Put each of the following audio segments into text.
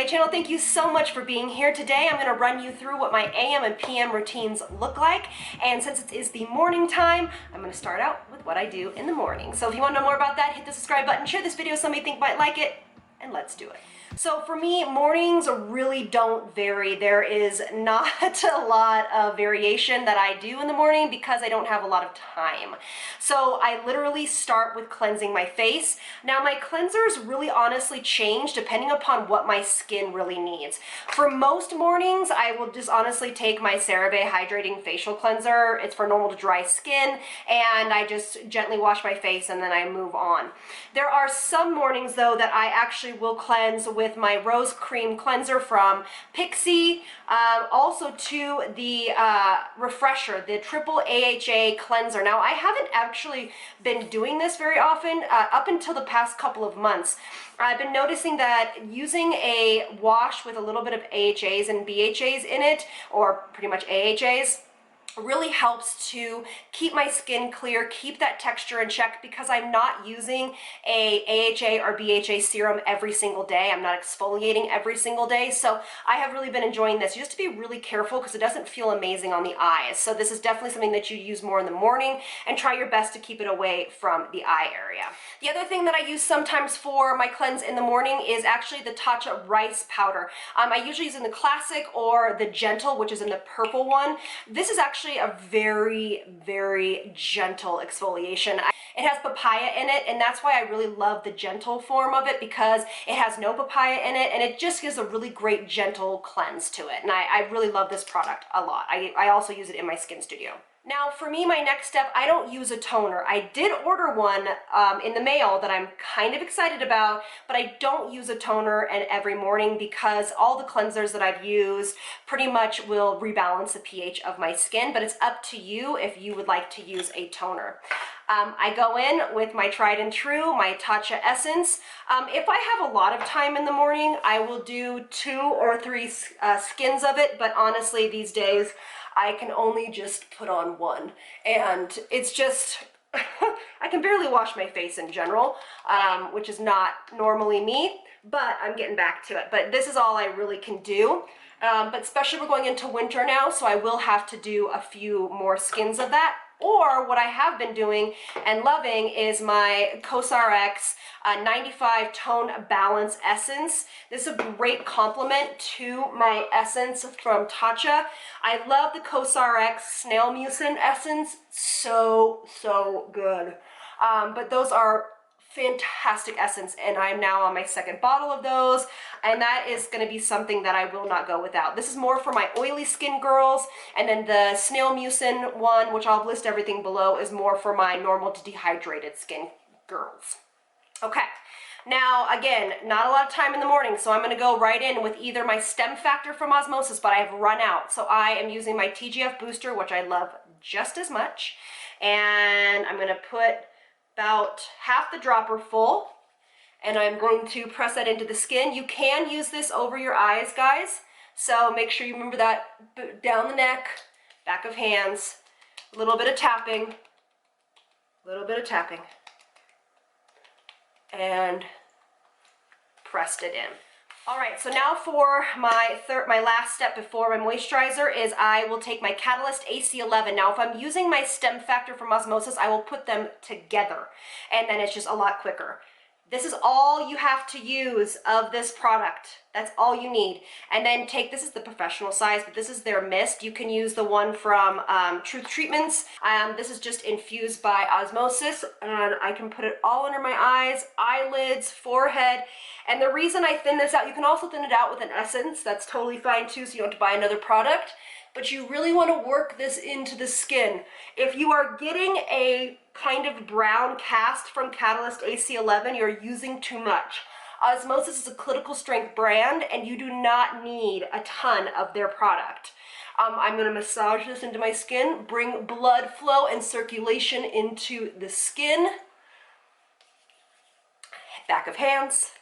channel. Thank you so much for being here today. I'm going to run you through what my AM and PM routines look like. And since it is the morning time, I'm going to start out with what I do in the morning. So if you want to know more about that, hit the subscribe button, share this video with somebody you think might like it, and let's do it. So for me, mornings really don't vary. There is not a lot of variation that I do in the morning because I don't have a lot of time. So I literally start with cleansing my face. Now my cleansers really honestly change depending upon what my skin really needs. For most mornings, I will just honestly take my CeraVe Hydrating Facial Cleanser. It's for normal to dry skin, and I just gently wash my face and then I move on. There are some mornings though that I actually will cleanse with my Rose Cream Cleanser from Pixi, also to the Refresher, the Triple AHA Cleanser. Now, I haven't actually been doing this very often up until the past couple of months. I've been noticing that using a wash with a little bit of AHAs and BHAs in it, or pretty much AHAs, really helps to keep my skin clear, keep that texture in check, because I'm not using a AHA or BHA serum every single day. I'm not exfoliating every single day. So I have really been enjoying this. You just have to be really careful because it doesn't feel amazing on the eyes. So this is definitely something that you use more in the morning, and try your best to keep it away from the eye area. The other thing that I use sometimes for my cleanse in the morning is actually the Tatcha Rice Powder. I usually use in the Classic or the Gentle, which is in the purple one. This is actually a very, very gentle exfoliation. It has papaya in it, and that's why I really love the gentle form of it, because it has no papaya in it, and it just gives a really great gentle cleanse to it. And I really love this product a lot. I also use it in my skin studio. Now, for me, my next step, I don't use a toner. I did order one in the mail that I'm kind of excited about, but I don't use a toner every morning because all the cleansers that I've used pretty much will rebalance the pH of my skin, but it's up to you if you would like to use a toner. I go in with my tried and true, my Tatcha Essence. If I have a lot of time in the morning, I will do 2 or 3 skins of it, but honestly, these days, I can only just put on 1. And it's just, I can barely wash my face in general, which is not normally me, but I'm getting back to it. But this is all I really can do. But especially we're going into winter now, so I will have to do a few more skins of that. Or what I have been doing and loving is my COSRX 95 Tone Balance Essence. This is a great complement to my essence from Tatcha. I love the COSRX Snail Mucin Essence. So good. But those are fantastic essence, and I'm now on my 2nd bottle of those, and that is going to be something that I will not go without. This is more for my oily skin girls, and then the Snail Mucin one, which I'll list everything below, is more for my normal to dehydrated skin girls. Okay. Now, again, not a lot of time in the morning, so I'm going to go right in with either my Stem Factor from Osmosis, but I have run out. So I am using my TGF Booster, which I love just as much, and I'm going to put about half the dropper full, and I'm going to press that into the skin. You can use this over your eyes, guys, so make sure you remember that. Down the neck, back of hands, a little bit of tapping, and pressed it in. All right, so now for my last step before my moisturizer is I will take my Catalyst AC11. Now, if I'm using my Stem Factor from Osmosis, I will put them together, and then it's just a lot quicker. This is all you have to use of this product. That's all you need. And then this is the professional size, but this is their mist. You can use the one from Truth Treatments. This is just infused by Osmosis, and I can put it all under my eyes, eyelids, forehead. And the reason I thin this out, you can also thin it out with an essence. That's totally fine too, so you don't have to buy another product. But you really want to work this into the skin. If you are getting a kind of brown cast from Catalyst AC11, you're using too much. Osmosis is a clinical strength brand, and you do not need a ton of their product. I'm going to massage this into my skin, bring blood flow and circulation into the skin, back of hands,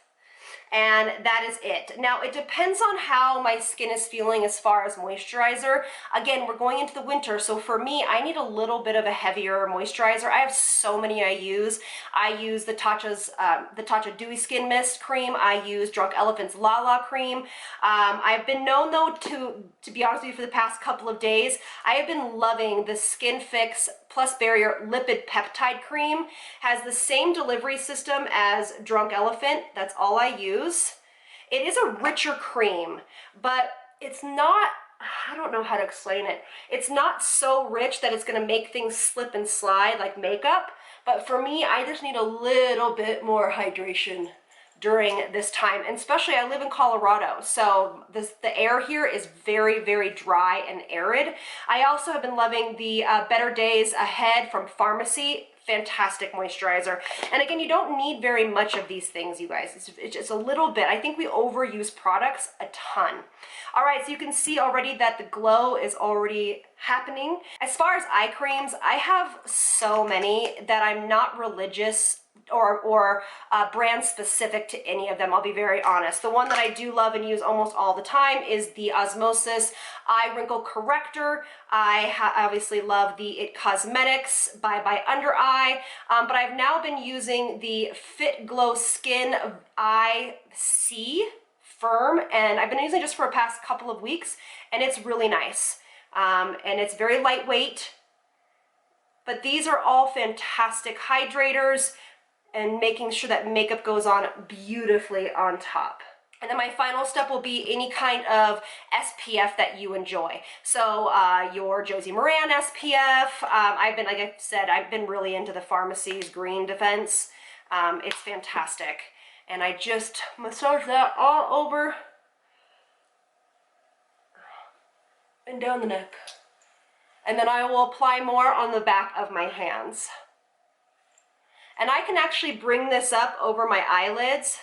and that is it. Now, it depends on how my skin is feeling as far as moisturizer. Again, we're going into the winter, so for me, I need a little bit of a heavier moisturizer. I have so many I use. I use the Tatcha Dewy Skin Mist cream. I use Drunk Elephant's La La cream. I've been known, though, to be honest with you, for the past couple of days, I have been loving the Skin Fix Plus Barrier Lipid Peptide Cream. Has the same delivery system as Drunk Elephant. That's all I use. It is a richer cream, but it's not, I don't know how to explain it. It's not so rich that it's going to make things slip and slide like makeup, but for me, I just need a little bit more hydration during this time, and especially I live in Colorado, so the air here is very, very dry and arid. I also have been loving the Better Days Ahead from Pharmacy. Fantastic moisturizer. And again, you don't need very much of these things, you guys. It's just a little bit. I think we overuse products a ton. All right, so you can see already that the glow is already happening. As far as eye creams, I have so many that I'm not religious or brand specific to any of them. I'll be very honest. The one that I do love and use almost all the time is the Osmosis Eye Wrinkle Corrector. I obviously love the It Cosmetics by Under Eye, but I've now been using the Fit Glow Skin Eye C Firm, and I've been using it just for the past couple of weeks, and it's really nice. And it's very lightweight, but these are all fantastic hydrators and making sure that makeup goes on beautifully on top. And then my final step will be any kind of SPF that you enjoy. So your Josie Maran SPF. I've been, like I said, I've been really into the Pharmacy's Green Defense. It's fantastic. And I just massage that all over and down the neck. And then I will apply more on the back of my hands. And I can actually bring this up over my eyelids,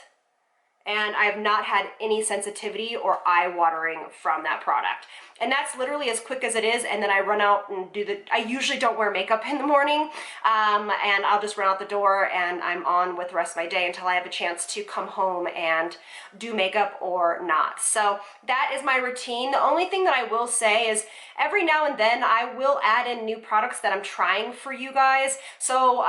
and I have not had any sensitivity or eye watering from that product. And that's literally as quick as it is, and then I run out and I usually don't wear makeup in the morning, and I'll just run out the door and I'm on with the rest of my day until I have a chance to come home and do makeup or not. So that is my routine. The only thing that I will say is every now and then I will add in new products that I'm trying for you guys. So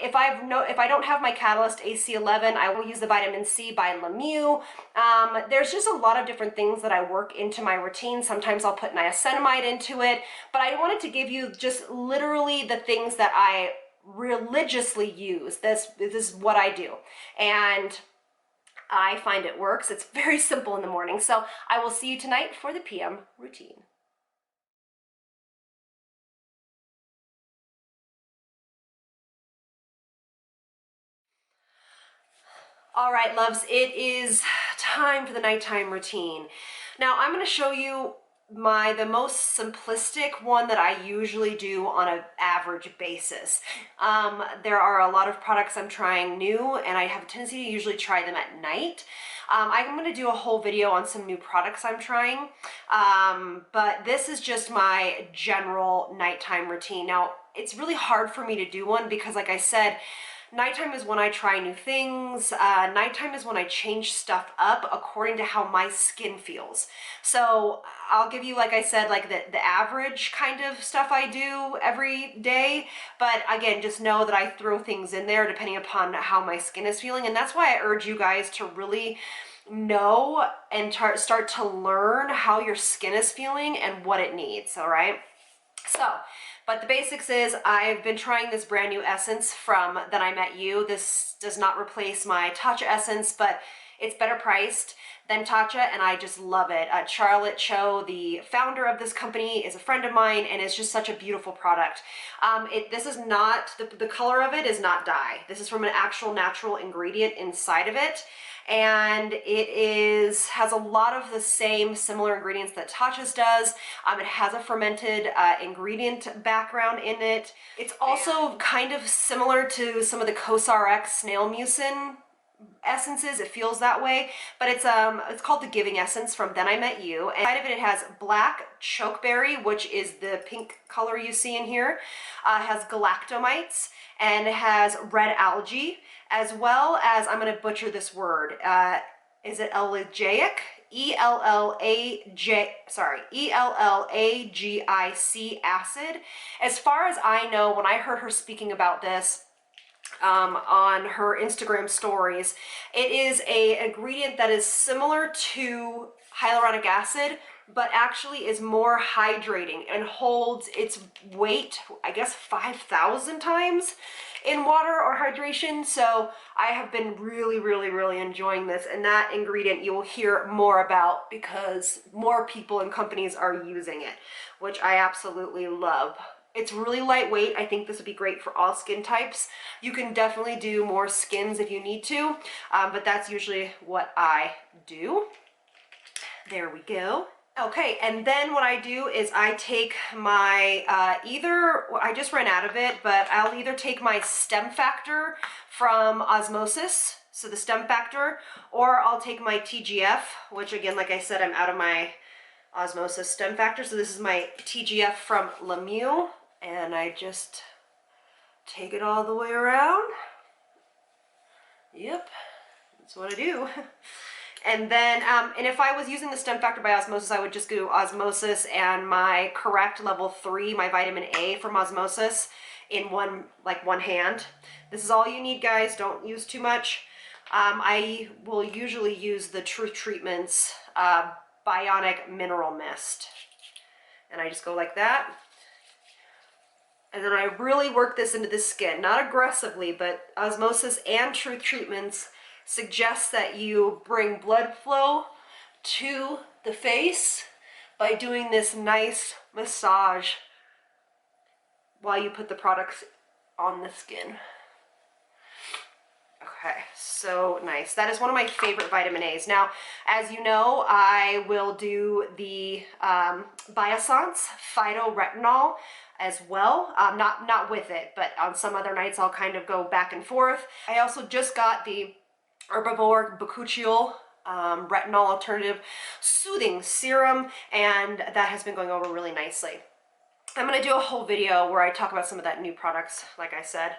if I don't have my Catalyst AC11, I will use the Vitamin C by Mieux. There's just a lot of different things that I work into my routine. Sometimes I'll put niacinamide into it, but I wanted to give you just literally the things that I religiously use. This is what I do, and I find it works. It's very simple in the morning. So I will see you tonight for the PM routine. All right, loves, it is time for the nighttime routine. Now I'm going to show you the most simplistic one that I usually do on an average basis. There are a lot of products I'm trying new, and I have a tendency to usually try them at night. I'm going to do a whole video on some new products I'm trying, but this is just my general nighttime routine. Now, it's really hard for me to do one because, like I said, nighttime is when I try new things. Nighttime is when I change stuff up according to how my skin feels. So I'll give you, like I said, like the average kind of stuff I do every day. But again, just know that I throw things in there depending upon how my skin is feeling. And that's why I urge you guys to really know and start to learn how your skin is feeling and what it needs, all right? So, but the basics is I've been trying this brand new essence from Then I Met You. This does not replace my Tatcha essence, but it's better priced than Tatcha, and I just love it. Charlotte Cho, the founder of this company, is a friend of mine, and it's just such a beautiful product. This is not, the color of it is not dye. This is from an actual natural ingredient inside of it. And it has a lot of the same similar ingredients that Tatcha's does. It has a fermented ingredient background in it. It's also kind of similar to some of the CosRX snail mucin essences. It feels that way, but it's called the Giving Essence from Then I Met You. And inside of it, it has black chokeberry, which is the pink color you see in here. It has galactomites, and it has red algae, as well as, I'm going to butcher this word, is it Ellagic? Ellagic acid. As far as I know, when I heard her speaking about this on her Instagram stories, it is a ingredient that is similar to hyaluronic acid, but actually is more hydrating and holds its weight, I guess 5,000 times in water or hydration. So I have been really enjoying this, and that ingredient you will hear more about because more people and companies are using it, which I absolutely love. It's really lightweight. I think this would be great for all skin types. You can definitely do more skins if you need to, but that's usually what I do. There we go. Okay, and then what I do is I take my, I just ran out of it, but I'll either take my stem factor from Osmosis, so the stem factor, or I'll take my TGF, which again, like I said, I'm out of my Osmosis stem factor, so this is my TGF from Mieux, and I just take it all the way around. Yep, that's what I do. And then, and if I was using the stem factor by Osmosis, I would just do Osmosis and my Correct level 3, my vitamin A from Osmosis in one hand. This is all you need, guys. Don't use too much. I will usually use the Truth Treatments Bionic Mineral Mist. And I just go like that. And then I really work this into the skin, not aggressively, but Osmosis and Truth Treatments suggests that you bring blood flow to the face by doing this nice massage while you put the products on the skin. Okay, so nice. That is one of my favorite vitamin A's. Now, as you know, I will do the Biossance Phytoretinol as well. Not with it, but on some other nights I'll kind of go back and forth. I also just got the Herbivore Bakuchiol Retinol Alternative Soothing Serum, and that has been going over really nicely. I'm going to do a whole video where I talk about some of that new products, like I said.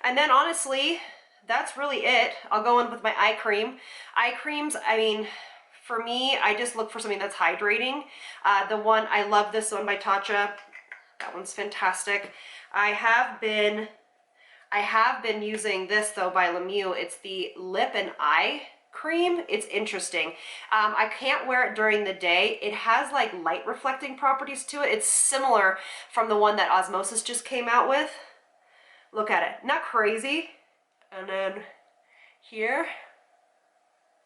And then honestly, that's really it. I'll go in with my eye cream. Eye creams, I mean, for me, I just look for something that's hydrating. I love this one by Tatcha. That one's fantastic. I have been using this though by Mieux. It's the lip and eye cream. It's interesting. I can't wear it during the day. It has like light reflecting properties to it. It's similar from the one that Osmosis just came out with. Look at it. Not crazy. And then here,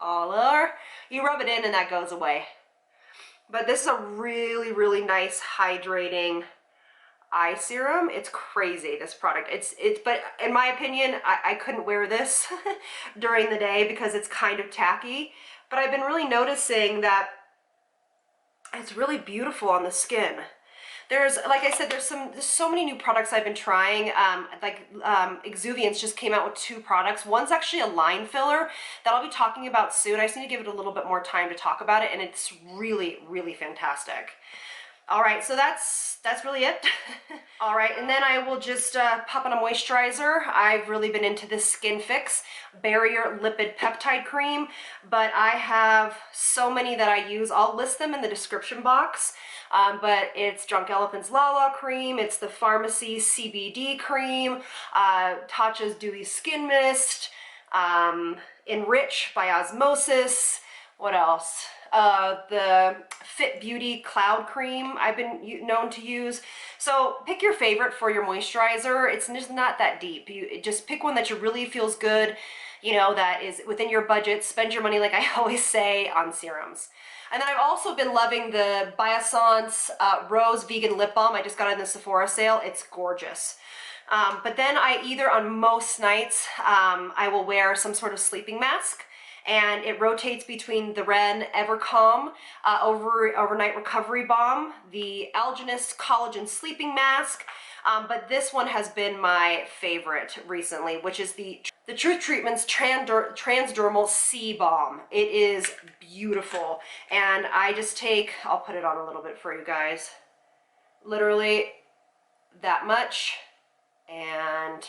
all over. You rub it in and that goes away. But this is a really nice hydrating eye serum. It's crazy, this product. But in my opinion, I couldn't wear this during the day because it's kind of tacky. But I've been really noticing that it's really beautiful on the skin. Like I said, there's so many new products I've been trying. Exuviance just came out with 2 products. One's actually a line filler that I'll be talking about soon. I just need to give it a little bit more time to talk about it, and it's really fantastic. All right, so that's really it. All right, and then I will just pop on a moisturizer. I've really been into this Skin Fix Barrier Lipid Peptide Cream, but I have so many that I use. I'll list them in the description box, but it's Drunk Elephant's Lala Cream, it's the Pharmacy CBD Cream, Tatcha's Dewy Skin Mist, Enrich by Osmosis, what else? The Fit Beauty Cloud Cream I've been known to use. So pick your favorite for your moisturizer. It's just not that deep. You just pick one that you really feels good, you know, that is within your budget. Spend your money, like I always say, on serums. And then I've also been loving the Biossance Rose Vegan Lip Balm. I just got it in the Sephora sale. It's gorgeous. But then on most nights, I will wear some sort of sleeping mask. And it rotates between the Ren Evercalm Overnight Recovery Balm, the Algenist Collagen Sleeping Mask, but this one has been my favorite recently, which is the Truth Treatments Transdermal C Balm. It is beautiful, and I'll put it on a little bit for you guys, literally that much, and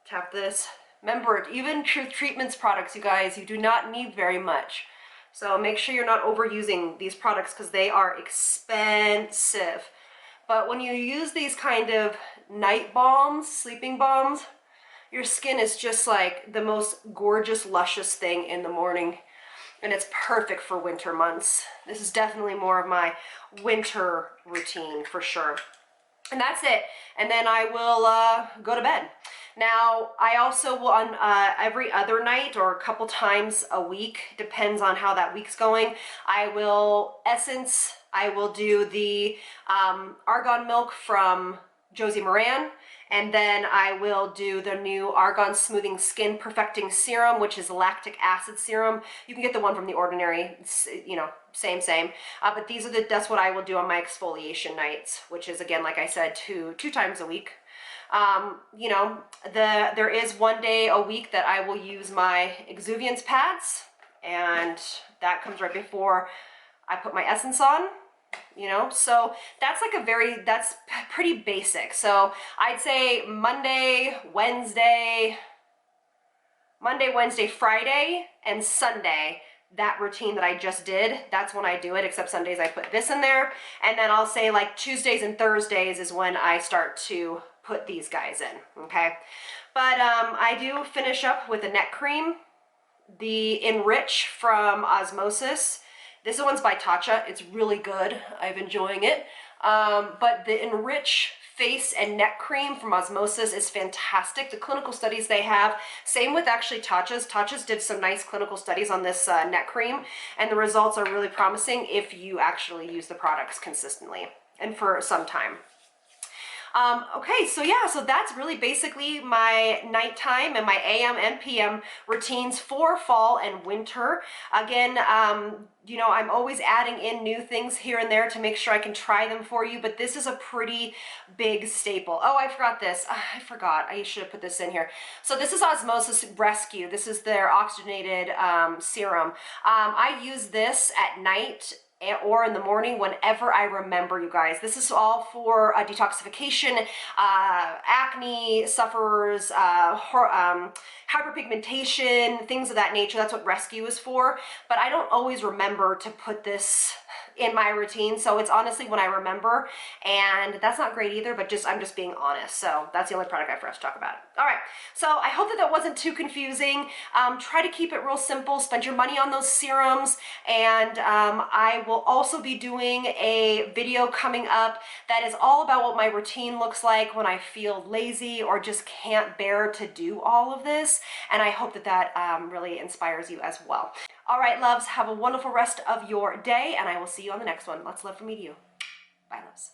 tap this, Remember, even Truth Treatments products, you guys, you do not need very much. So make sure you're not overusing these products because they are expensive. But when you use these kind of night balms, sleeping balms, your skin is just like the most gorgeous, luscious thing in the morning. And it's perfect for winter months. This is definitely more of my winter routine for sure. And that's it. And then I will go to bed. Now, I also will on every other night or a couple times a week, depends on how that week's going, I will essence, I will do the argan milk from Josie Moran, and then I will do the new Argan Smoothing Skin Perfecting Serum, which is lactic acid serum. You can get the one from The Ordinary, it's, you know, same. But these are that's what I will do on my exfoliation nights, which is, again, like I said, two times a week. You know, there is one day a week that I will use my exuviance pads, and that comes right before I put my essence on. You know, so that's like that's pretty basic. So I'd say Monday, Wednesday, Friday, and Sunday, that routine that I just did, that's when I do it, except Sundays I put this in there. And then I'll say like Tuesdays and Thursdays is when I start to put these guys in, okay? But I do finish up with a neck cream, the Enrich from Osmosis. This one's by Tatcha. It's really good. I've enjoying it. But the Enrich face and neck cream from Osmosis is fantastic. The clinical studies they have, same with actually Tatcha's. Tatcha's did some nice clinical studies on this neck cream, and the results are really promising if you actually use the products consistently and for some time. Okay, so yeah, so that's really basically my nighttime and my AM and PM routines for fall and winter. Again, you know, I'm always adding in new things here and there to make sure I can try them for you, but this is a pretty big staple. Oh, I forgot this. I forgot. I should have put this in here. So this is Osmosis Rescue. This is their oxygenated serum. I use this at night or in the morning whenever I remember, you guys. This is all for detoxification, acne sufferers, hyperpigmentation, things of that nature. That's what Rescue is for. But I don't always remember to put this in my routine, so it's honestly when I remember, and that's not great either, but I'm just being honest. So that's the only product I have for us to talk about. All right, so I hope that wasn't too confusing. Try to keep it real simple, spend your money on those serums, and I will also be doing a video coming up that is all about what my routine looks like when I feel lazy or just can't bear to do all of this, and I hope that really inspires you as well. All right, loves, have a wonderful rest of your day, and I will see you on the next one. Lots of love from me to you. Bye, loves.